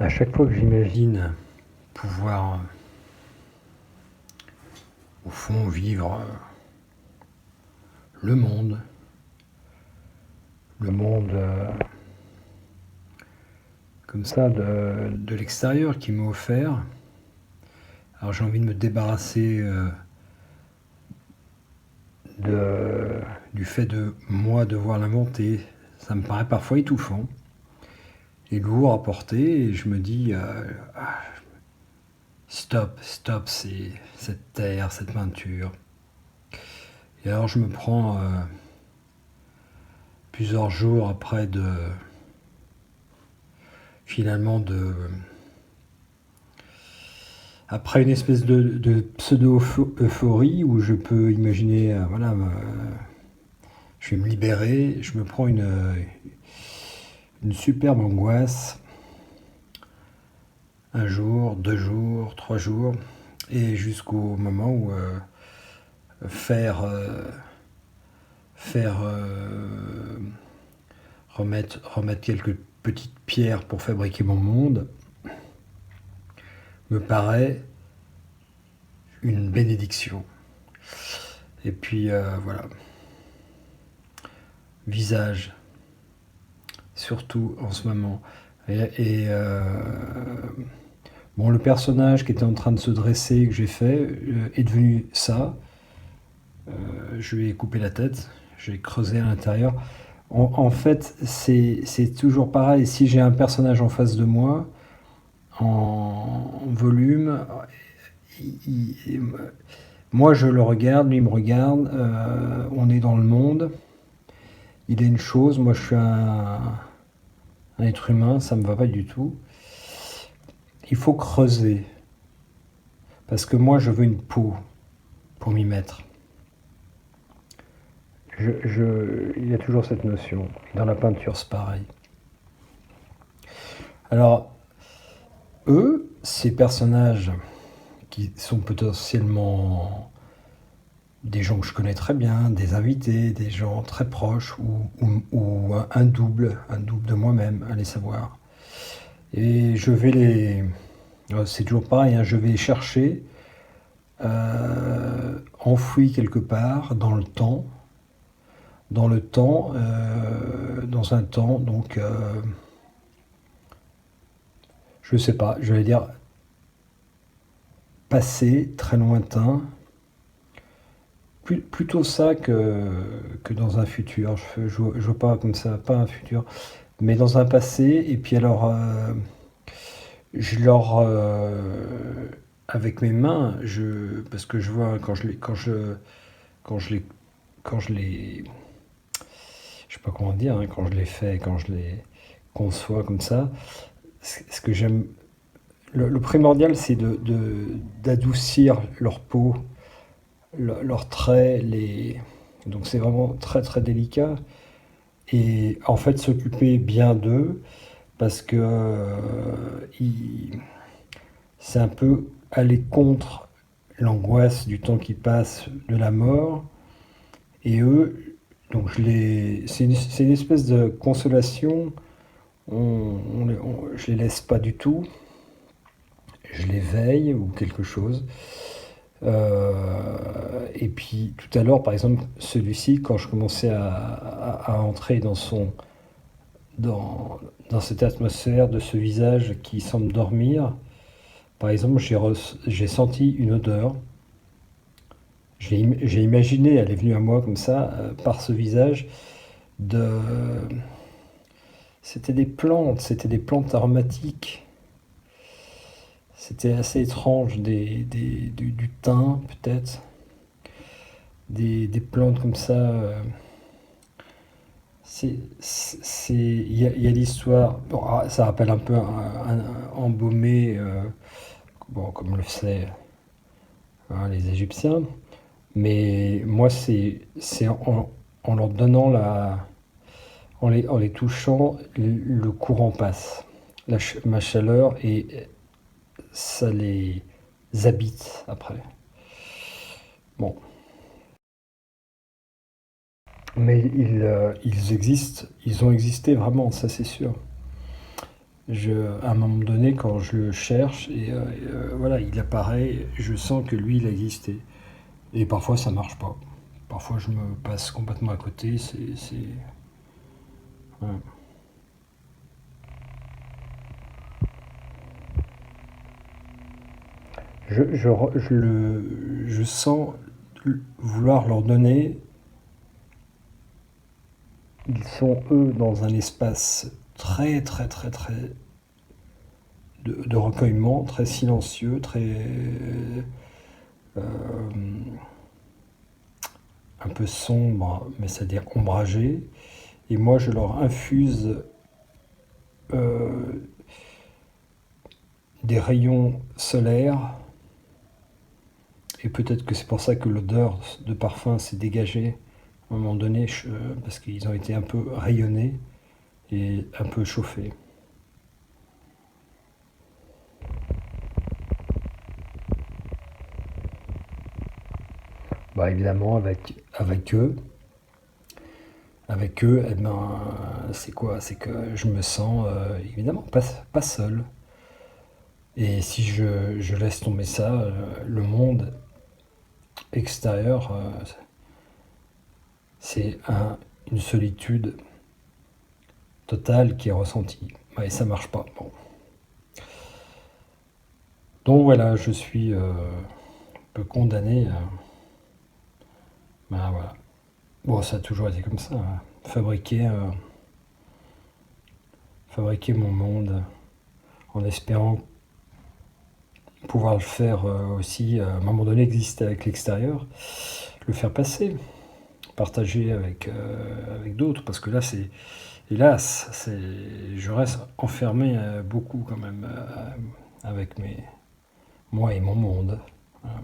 À chaque fois que j'imagine pouvoir, au fond, vivre le monde, comme ça de l'extérieur qui m'est offert, alors j'ai envie de me débarrasser du fait de moi devoir l'inventer. Ça me paraît parfois étouffant et lourd à porter et je me dis stop, stop, c'est cette terre, cette peinture. Et alors je me prends plusieurs jours après après une espèce de pseudo-euphorie où je peux imaginer, voilà, je vais me libérer, je me prends une superbe angoisse, un jour, 2 jours, 3 jours, et jusqu'au moment où faire, faire remettre quelques petites pierres pour fabriquer mon monde me paraît une bénédiction. Et puis voilà, visage, surtout en ce moment. Bon, le personnage qui était en train de se dresser, que j'ai fait, est devenu ça. Je lui ai coupé la tête, j'ai creusé à l'intérieur. En fait, c'est toujours pareil. Si j'ai un personnage en face de moi, en volume, moi je le regarde, lui il me regarde, on est dans le monde. Il est une chose, moi je suis un être humain, ça me va pas du tout. Il faut creuser, parce que moi je veux une peau pour m'y mettre. Il y a toujours cette notion. Dans la peinture, c'est pareil. Alors, eux, ces personnages qui sont potentiellement des gens que je connais très bien, des invités, des gens très proches, ou un double de moi-même, allez savoir. Et je vais c'est toujours pareil, hein, je vais les chercher enfouis quelque part dans un temps, donc je sais pas, je vais dire passé, très lointain, plutôt ça que dans un futur. Je vois pas comme ça, pas un futur, mais dans un passé, et puis alors je leur avec mes mains, parce que je vois quand je les quand je sais pas comment dire, hein, quand je les fais, quand je les conçois comme ça, ce que j'aime, le primordial, c'est d'adoucir leur peau, leurs traits, donc c'est vraiment très très délicat. Et en fait, s'occuper bien d'eux, parce que c'est un peu aller contre l'angoisse du temps qui passe, de la mort. Et eux, donc c'est une espèce de consolation. Je les laisse pas du tout. Je les veille ou quelque chose. Et puis tout à l'heure, par exemple, celui-ci, quand je commençais à entrer dans, dans cette atmosphère de ce visage qui semble dormir, par exemple, j'ai senti une odeur. J'ai imaginé, elle est venue à moi comme ça, par ce visage, de... c'était des plantes aromatiques. C'était assez étrange, du thym peut-être, des plantes comme ça. Il y a l'histoire, bon, ça rappelle un peu un embaumé, bon, comme le faisaient hein, les Égyptiens, mais moi c'est en leur donnant en les touchant, le courant passe, ma chaleur, et ça les habite après. Bon, mais ils existent, ils ont existé vraiment, ça c'est sûr. À un moment donné, quand je le cherche, voilà, il apparaît, je sens que lui, il a existé. Et parfois, ça marche pas. Parfois, je me passe complètement à côté. Ouais. Je sens vouloir leur donner. Ils sont, eux, dans un espace très, très, très, très de recueillement, très silencieux, très un peu sombre, mais c'est-à-dire ombragé. Et moi, je leur infuse euh, des rayons solaires. Et peut-être que c'est pour ça que l'odeur de parfum s'est dégagée à un moment donné, parce qu'ils ont été un peu rayonnés et un peu chauffés. Bah évidemment, avec eux, eh ben, c'est quoi? C'est que je me sens évidemment pas seul. Et si je laisse tomber ça, le monde extérieur, c'est une solitude totale qui est ressentie. Ouais, et ça marche pas. Bon. Donc voilà, je suis un peu condamné à. Ben voilà. Bon, ça a toujours été comme ça, hein. Fabriquer mon monde en espérant pouvoir le faire aussi, à un moment donné, exister avec l'extérieur, le faire passer, partager avec d'autres, parce que là, hélas, je reste enfermé beaucoup quand même avec moi et mon monde. Voilà.